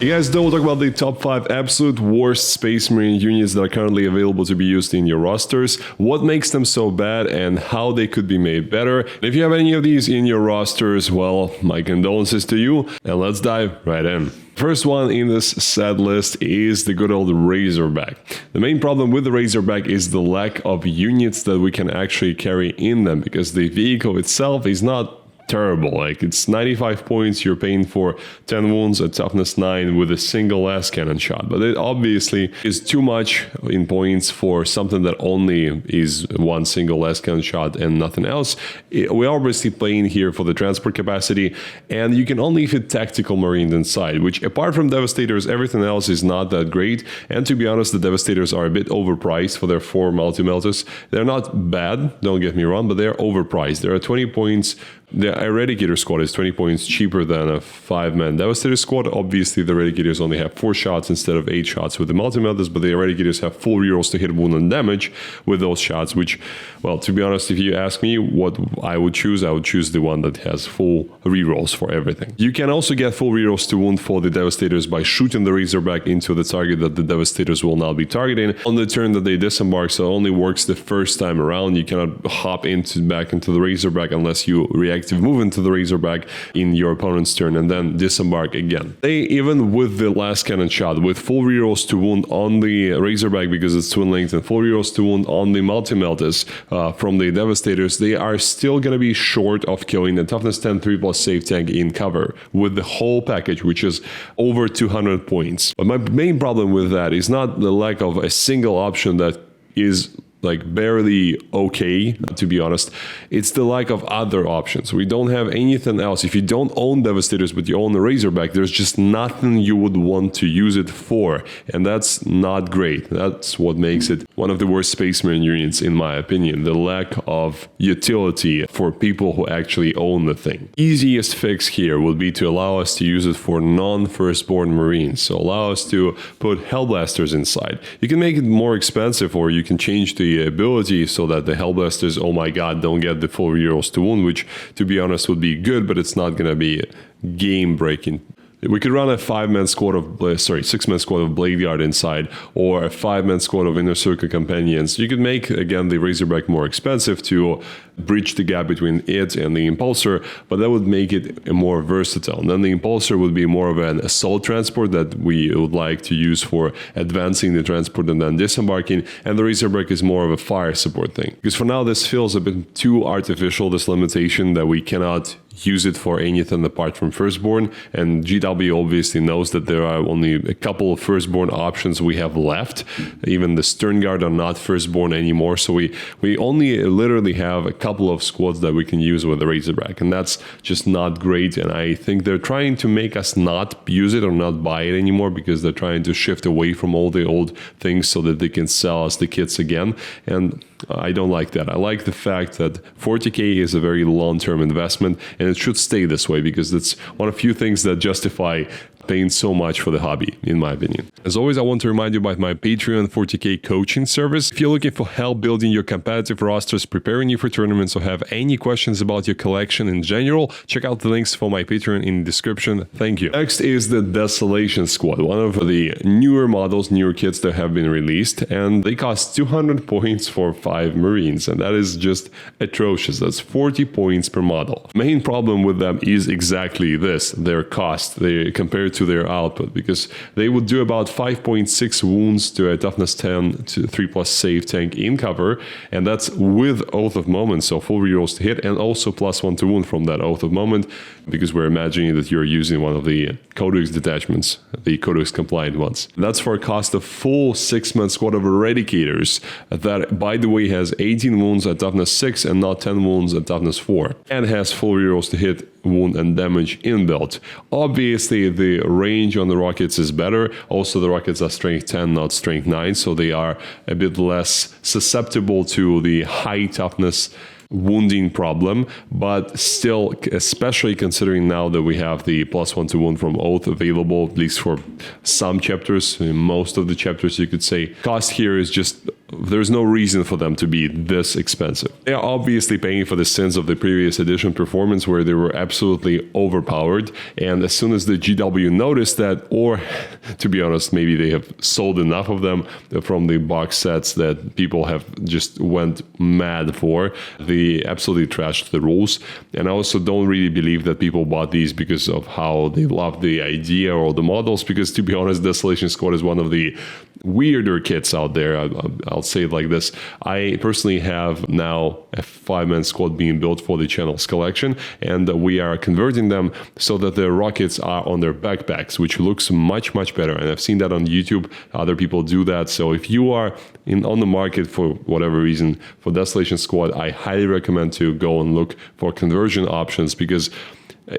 Hey guys, now we'll talk about the top 5 absolute worst Space Marine units that are currently available to be used in your rosters, what makes them so bad, and how they could be made better. And if you have any of these in your rosters, well, my condolences to you, and let's dive right in. First one in this sad list is the good old Razorback. The main problem with the Razorback is the lack of units that we can actually carry in them, because the vehicle itself is not terrible. Like, it's 95 points, you're paying for 10 wounds, a toughness 9 with a single last cannon shot, but it obviously is too much in points for something that only is one single last cannon shot and nothing else. We're obviously playing here for the transport capacity, and you can only fit tactical marines inside, which apart from Devastators, everything else is not that great. And to be honest, the Devastators are a bit overpriced for their 4 multi-melters. They're not bad, don't get me wrong, but they're overpriced. There are 20 points. The Eradicator squad is 20 points cheaper than a 5-man Devastator squad. Obviously, the Eradicators only have 4 shots instead of 8 shots with the multi-melters, but the Eradicators have full rerolls to hit, wound, and damage with those shots, which, well, to be honest, if you ask me what I would choose the one that has full rerolls for everything. You can also get full rerolls to wound for the Devastators by shooting the Razorback into the target that the Devastators will now be targeting on the turn that they disembark, so it only works the first time around. You cannot hop back into the Razorback unless you reactive move into the Razorback in your opponent's turn and then disembark again. They, even with the last cannon shot, with full rerolls to wound on the Razorback because it's twin linked, and full rerolls to wound on the multi-melters from the Devastators, they are still going to be short of killing a toughness 10 3+ save tank in cover with the whole package, which is over 200 points. But my main problem with that is not the lack of a single option that is like barely okay, to be honest. It's the lack of other options. We don't have anything else. If you don't own Devastators but you own a Razorback, there's just nothing you would want to use it for, and that's not great. That's what makes it one of the worst Space Marine units, in my opinion. The lack of utility for people who actually own the thing. Easiest fix here would be to allow us to use it for non-firstborn Marines. So allow us to put Hellblasters inside. You can make it more expensive, or you can change the ability so that the Hellblasters, oh my god, don't get the full rerolls to wound, which, to be honest, would be good, but it's not gonna be game breaking. We could run a 6-man squad of Bladeguard inside, or a 5-man squad of Inner Circle Companions. You could make, again, the Razorback more expensive to bridge the gap between it and the Impulsor, but that would make it more versatile. And then the Impulsor would be more of an assault transport that we would like to use for advancing the transport and then disembarking, and the Razorback is more of a fire support thing. Because for now, this feels a bit too artificial, this limitation that we cannot use it for anything apart from Firstborn, and GW obviously knows that there are only a couple of Firstborn options we have left. Even the Stern Guard are not Firstborn anymore, so we only literally have a couple of squads that we can use with the Razorback, and that's just not great. And I think they're trying to make us not use it or not buy it anymore, because they're trying to shift away from all the old things so that they can sell us the kits again, and I don't like that. I like the fact that 40k is a very long-term investment, and it should stay this way, because it's one of the few things that justify paying so much for the hobby, in my opinion. As always, I want to remind you about my Patreon 40k coaching service. If you're looking for help building your competitive rosters, preparing you for tournaments, or have any questions about your collection in general, check out the links for my Patreon in the description. Thank you. Next is the Desolation Squad, one of the newer models, newer kits that have been released, and they cost 200 points for 5 Marines, and that is just atrocious. That's 40 points per model. Main problem with them is exactly this, their cost compared to their output, because they would do about 5.6 wounds to a toughness 10 to 3+ save tank in cover, and that's with Oath of Moment, so full rerolls to hit and also +1 to wound from that Oath of Moment, because we're imagining that you're using one of the Codex detachments, the Codex compliant ones. That's for a cost of full 6-man squad of Eradicators that, by the way, has 18 wounds at toughness 6 and not 10 wounds at toughness 4, and has full rerolls to hit, wound, and damage inbuilt. Obviously, the range on the rockets is better. Also, the rockets are strength 10, not strength 9, so they are a bit less susceptible to the high toughness wounding problem, but still, especially considering now that we have the +1 to wound from Oath available, at least for some chapters, in most of the chapters, you could say, cost here is just there's no reason for them to be this expensive. They are obviously paying for the sins of the previous edition performance, where they were absolutely overpowered. And as soon as the GW noticed that, or to be honest, maybe they have sold enough of them from the box sets that people have just went mad for, they absolutely trashed the rules. And I also don't really believe that people bought these because of how they love the idea or the models, because to be honest, Desolation Squad is one of the weirder kits out there. I'll say it like this. I personally have now a 5-man squad being built for the channel's collection, and we are converting them so that the rockets are on their backpacks, which looks much, much better. And I've seen that on YouTube. Other people do that. So if you are on the market for whatever reason for Desolation Squad, I highly recommend to go and look for conversion options, because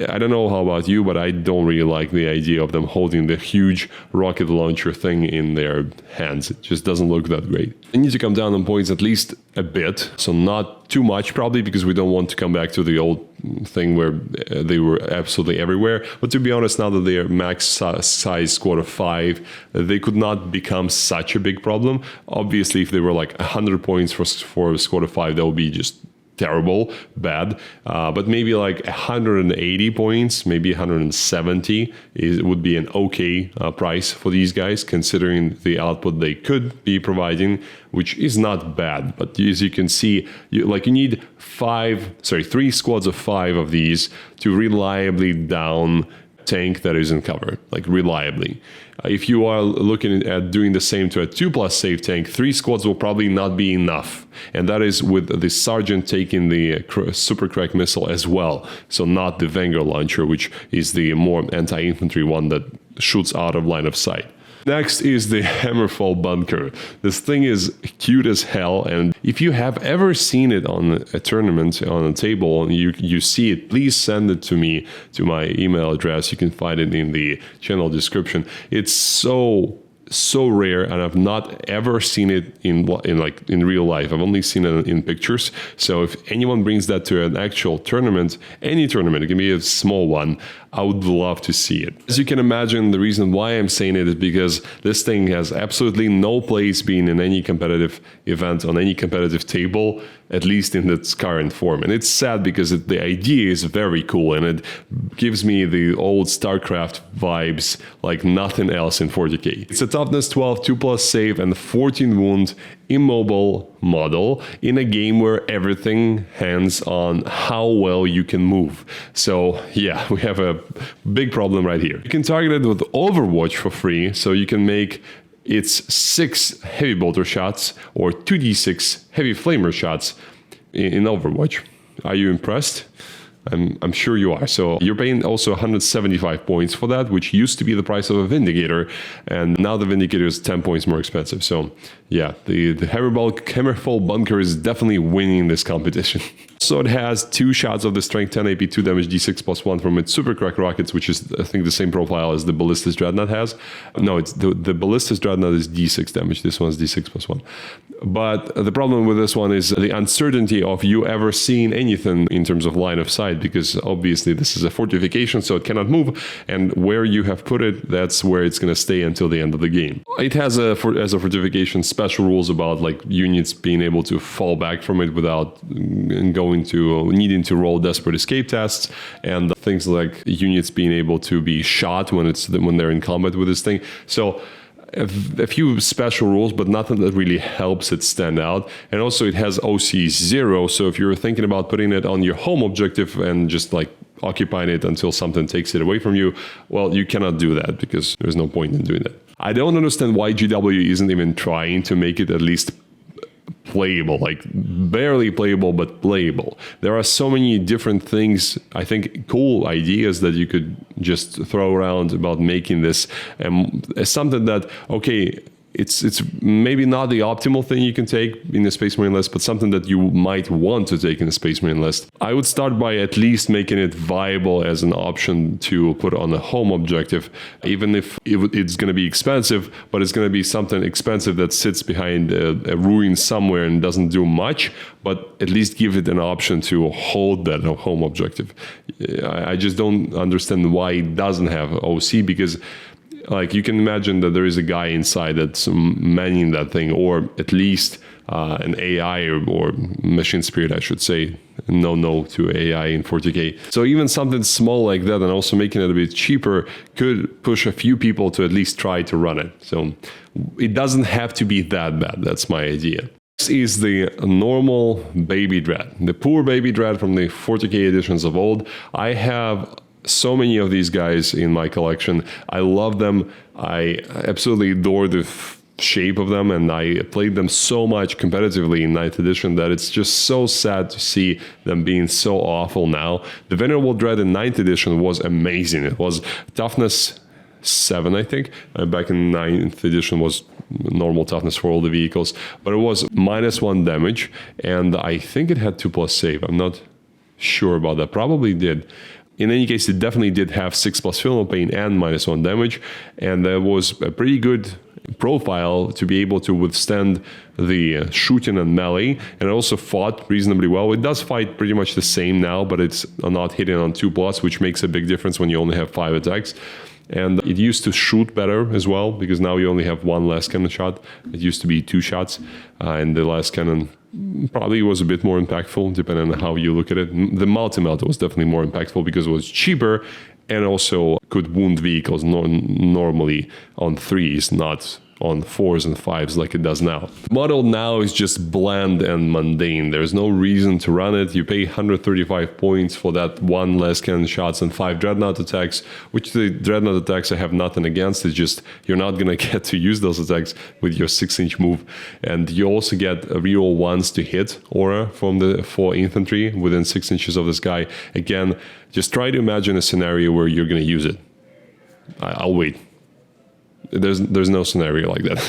I don't know how about you, but I don't really like the idea of them holding the huge rocket launcher thing in their hands. It just doesn't look that great. They need to come down on points at least a bit, so not too much probably, because we don't want to come back to the old thing where they were absolutely everywhere. But to be honest, now that they are max size squad of 5, they could not become such a big problem. Obviously, if they were like 100 points for a squad of 5, that would be just terrible, bad, but maybe like 180 points, maybe 170 would be an okay price for these guys, considering the output they could be providing, which is not bad. But as you can see, you need 3 squads of 5 of these to reliably down tank that is in cover, like reliably. If you are looking at doing the same to a 2+ save tank, 3 squads will probably not be enough. And that is with the Sergeant taking the Super Crack missile as well. So not the Vanguard launcher, which is the more anti-infantry one that shoots out of line of sight. Next is the Hammerfall Bunker. This thing is cute as hell, and if you have ever seen it on a tournament on a table and you see it, please send it to me to my email address. You can find it in the channel description. It's so rare, and I've not ever seen it in real life. I've only seen it in pictures. So if anyone brings that to an actual tournament, any tournament, it can be a small one, I would love to see it. As you can imagine, the reason why I'm saying it is because this thing has absolutely no place being in any competitive event on any competitive table, at least in its current form. And it's sad because the idea is very cool, and it gives me the old StarCraft vibes like nothing else in 40k. It's a toughness 12, 2+ save, and 14 wound immobile model in a game where everything hangs on how well you can move. So yeah, we have a big problem right here. You can target it with Overwatch for free, so you can make its 6 heavy bolter shots or 2d6 heavy flamer shots in Overwatch. Are you impressed? I'm sure you are. So you're paying also 175 points for that, which used to be the price of a Vindicator, and now the Vindicator is 10 points more expensive. So yeah, the Hammerfall Bunker is definitely winning this competition. So it has 2 shots of the strength 10 AP 2 damage d6 +1 from its Super Crack rockets, which is I think the same profile as the Ballistic Dreadnought has. No, it's the Ballistic Dreadnought is d6 damage. This one's d6 +1. But the problem with this one is the uncertainty of you ever seeing anything in terms of line of sight, because obviously this is a fortification, so it cannot move, and where you have put it, that's where it's going to stay until the end of the game. It has as a fortification special rules about like units being able to fall back from it without needing to roll desperate escape tests, and things like units being able to be shot when they're in combat with this thing. So a few special rules, but nothing that really helps it stand out. And also it has OC 0, so if you're thinking about putting it on your home objective and just like occupying it until something takes it away from you, well, you cannot do that because there's no point in doing that. I don't understand why GW isn't even trying to make it at least playable, like barely playable, but playable. There are so many different things, I think cool ideas that you could just throw around about making this something that, okay, it's maybe not the optimal thing you can take in the Space Marine list, but something that you might want to take in the Space Marine list. I would start by at least making it viable as an option to put on a home objective, even if it's going to be expensive, but it's going to be something expensive that sits behind a ruin somewhere and doesn't do much, but at least give it an option to hold that home objective. I just don't understand why it doesn't have OC, because Like, you can imagine that there is a guy inside that's manning that thing, or at least an AI or machine spirit, I should say. No to AI in 40K. So even something small like that, and also making it a bit cheaper, could push a few people to at least try to run it. So it doesn't have to be that bad. That's my idea. This is the normal baby Dread, the poor baby Dread from the 40K editions of old. I have so many of these guys in my collection. I love them. I absolutely adore the shape of them, and I played them so much competitively in 9th edition that it's just so sad to see them being so awful now. The Venerable Dread in 9th edition was amazing. It was toughness 7, I think. Back in 9th edition was normal toughness for all the vehicles, but it was -1 damage, and I think it had 2+ save. I'm not sure about that. Probably did. In any case, it definitely did have 6+ film pain and -1 damage, and there was a pretty good profile to be able to withstand the shooting and melee, and it also fought reasonably well. It does fight pretty much the same now, but it's not hitting on 2+, which makes a big difference when you only have 5 attacks. And it used to shoot better as well, because now you only have 1 last cannon shot. It used to be 2 shots, and the last cannon probably was a bit more impactful, depending on how you look at it. The multi-melt was definitely more impactful because it was cheaper and also could wound vehicles normally on 3s, not on 4s and 5s like it does now. The model now is just bland and mundane. There's no reason to run it. You pay 135 points for that 1 less cannon shots and 5 Dreadnought attacks, which the Dreadnought attacks I have nothing against. It's just you're not going to get to use those attacks with your 6-inch move. And you also get a reroll 1s to hit aura from the 4 infantry within 6 inches of this guy. Again, just try to imagine a scenario where you're going to use it. I'll wait. There's no scenario like that.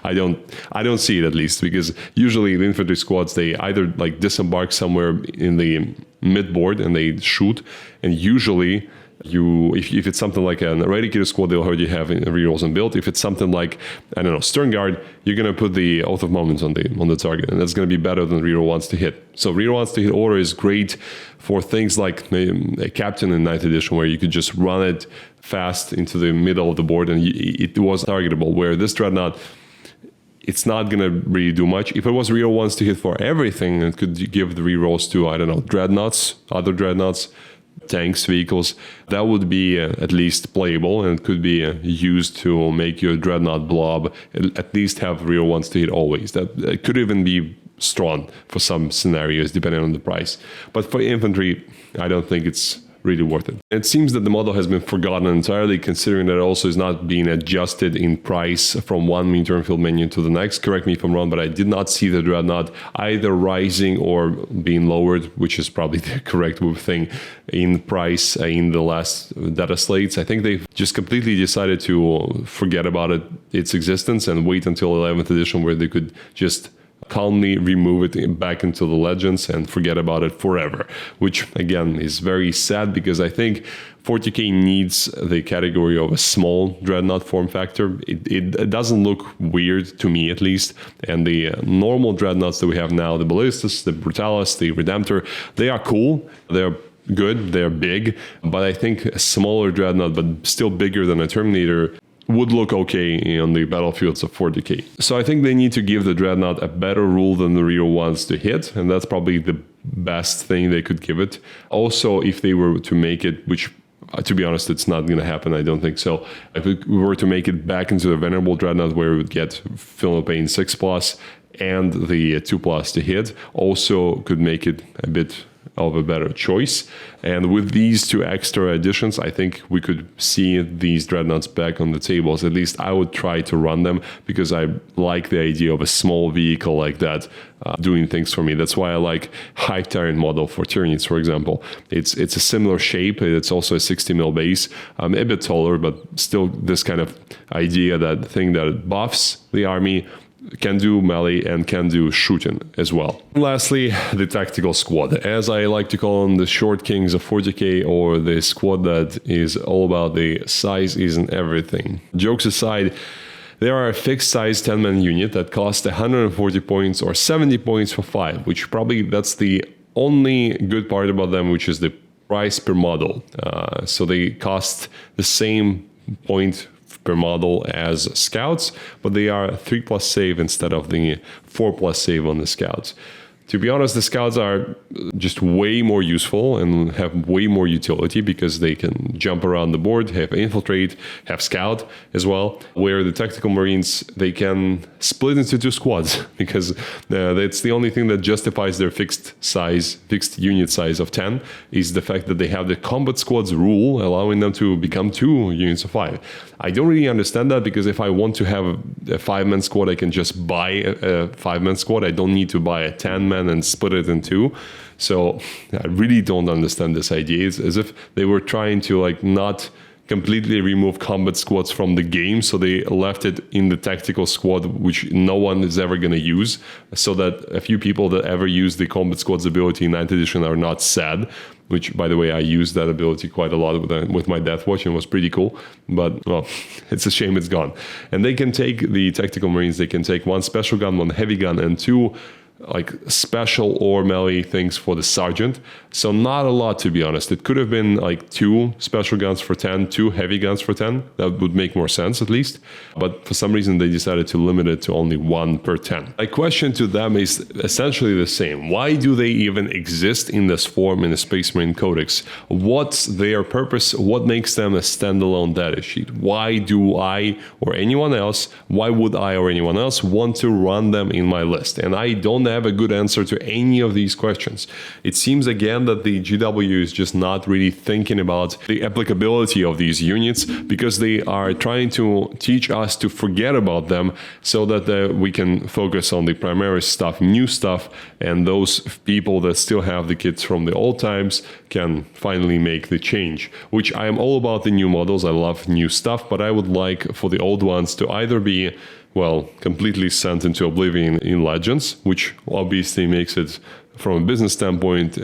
I don't see it, at least, because usually the infantry squads, they either like disembark somewhere in the mid-board and they shoot, and usually if it's something like an eradicator squad, they'll already have rerolls inbuilt. If it's something like, I don't know, Stern Guard, you're gonna put the Oath of Moments on the target, and that's gonna be better than reroll 1s to hit. So reroll 1s to hit order is great for things like a Captain in 9th edition, where you could just run it fast into the middle of the board and it was targetable, where this Dreadnought, it's not going to really do much. If it was reroll 1s to hit for everything, it could give the rerolls to, I don't know, Dreadnoughts, other Dreadnoughts, tanks, vehicles. That would be at least playable, and it could be used to make your Dreadnought blob at least have reroll 1s to hit always. That could even be strong for some scenarios, depending on the price. But for infantry, I don't think it's really worth it. It seems that the model has been forgotten entirely, considering that it also is not being adjusted in price from one miniature field menu to the next. Correct me if I'm wrong, but I did not see the Dreadnought either rising or being lowered, which is probably the correct thing, in price in the last data slates. I think they've just completely decided to forget about its existence and wait until 11th edition, where they could just calmly remove it back into the legends and forget about it forever, which again is very sad, because I think 40K needs the category of a small Dreadnought form factor. It doesn't look weird to me, at least, and the normal Dreadnoughts that we have now, the Ballistus, the Brutalis, the Redemptor, they are cool, they're good, they're big, but I think a smaller Dreadnought, but still bigger than a Terminator, would look okay on the battlefields of 40K. So I think they need to give the Dreadnought a better rule than the real ones to hit, and that's probably the best thing they could give it. Also, if they were to make it, which to be honest, it's not going to happen, I don't think so. If we were to make it back into the Venerable Dreadnought, where we would get Film of Pain 6+, and the 2+ to hit, also could make it a bit of a better choice. And with these 2 extra additions, I think we could see these Dreadnoughts back on the tables. At least I would try to run them, because I like the idea of a small vehicle like that doing things for me. That's why I like Hive Tyrant model for Tyranids, for example. It's a similar shape. It's also a 60mm base, a bit taller, but still this kind of idea, that thing that buffs the army, can do melee and can do shooting as well. And lastly, the tactical squad, as I like to call them, the short kings of 40K, or the squad that is all about the size isn't everything. Jokes aside, they are a fixed size 10-man unit that costs 140 points or 70 points for 5, which probably that's the only good part about them, which is the price per model. So they cost the same point per model as scouts, but they are 3+ save instead of the 4+ save on the scouts. To be honest, the scouts are just way more useful and have way more utility because they can jump around the board, have infiltrate, have scout as well, where the tactical marines, they can split into 2 squads because that's the only thing that justifies their fixed unit size of 10 is the fact that they have the combat squads rule, allowing them to become 2 units of 5. I don't really understand that because if I want to have a 5-man squad, I can just buy a 5-man squad. I don't need to buy a 10-man and split it in 2. So I really don't understand this idea. It's as if they were trying to like not completely remove combat squads from the game, so they left it in the tactical squad, which no one is ever going to use, so that a few people that ever use the combat squad's ability in 9th edition are not sad, which, by the way, I used that ability quite a lot with my Death Watch and was pretty cool, but, well, it's a shame it's gone. And they can take the tactical marines, they can take 1 special gun, 1 heavy gun, and 2 like special or melee things for the sergeant. So not a lot, to be honest. It could have been like 2 special guns for 10, 2 heavy guns for 10. That would make more sense at least. But for some reason they decided to limit it to only 1 per 10. My question to them is essentially the same. Why do they even exist in this form in the Space Marine Codex? What's their purpose? What makes them a standalone data sheet? Why do I or anyone else, why would I or anyone else want to run them in my list? And I don't have a good answer to any of these questions. It seems again that the GW is just not really thinking about the applicability of these units because they are trying to teach us to forget about them so that we can focus on the primary stuff, new stuff, and those people that still have the kits from the old times can finally make the change, which I am all about the new models. I love new stuff, but I would like for the old ones to either be, well, completely sent into oblivion in Legends, which obviously makes it, from a business standpoint,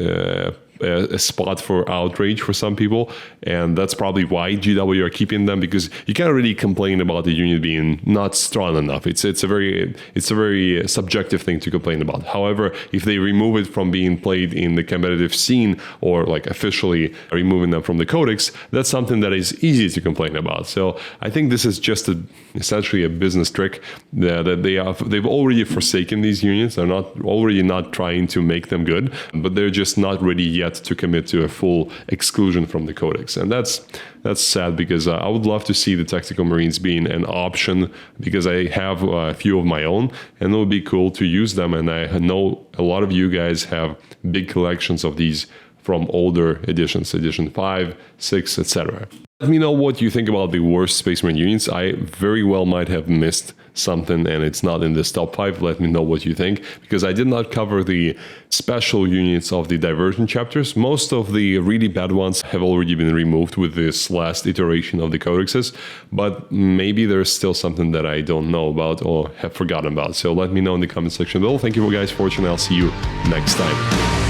a spot for outrage for some people, and that's probably why GW are keeping them, because you can't really complain about the unit being not strong enough. It's a very subjective thing to complain about. However, if they remove it from being played in the competitive scene or like officially removing them from the codex, that's something that is easy to complain about. So I think this is just essentially a business trick that they've already forsaken these units. They're not trying to make them good, but they're just not ready yet to commit to a full exclusion from the codex. And that's sad, because I would love to see the tactical marines being an option, because I have a few of my own and it would be cool to use them. And I know a lot of you guys have big collections of these from older editions, edition 5, 6, etc. Let me know what you think about the worst Space Marine units. I very well might have missed something and it's not in this top 5. Let me know what you think, because I did not cover the special units of the diversion chapters. Most of the really bad ones have already been removed with this last iteration of the codexes, but maybe there's still something that I don't know about or have forgotten about. So let me know in the comment section below. Thank you guys for watching. I'll see you next time.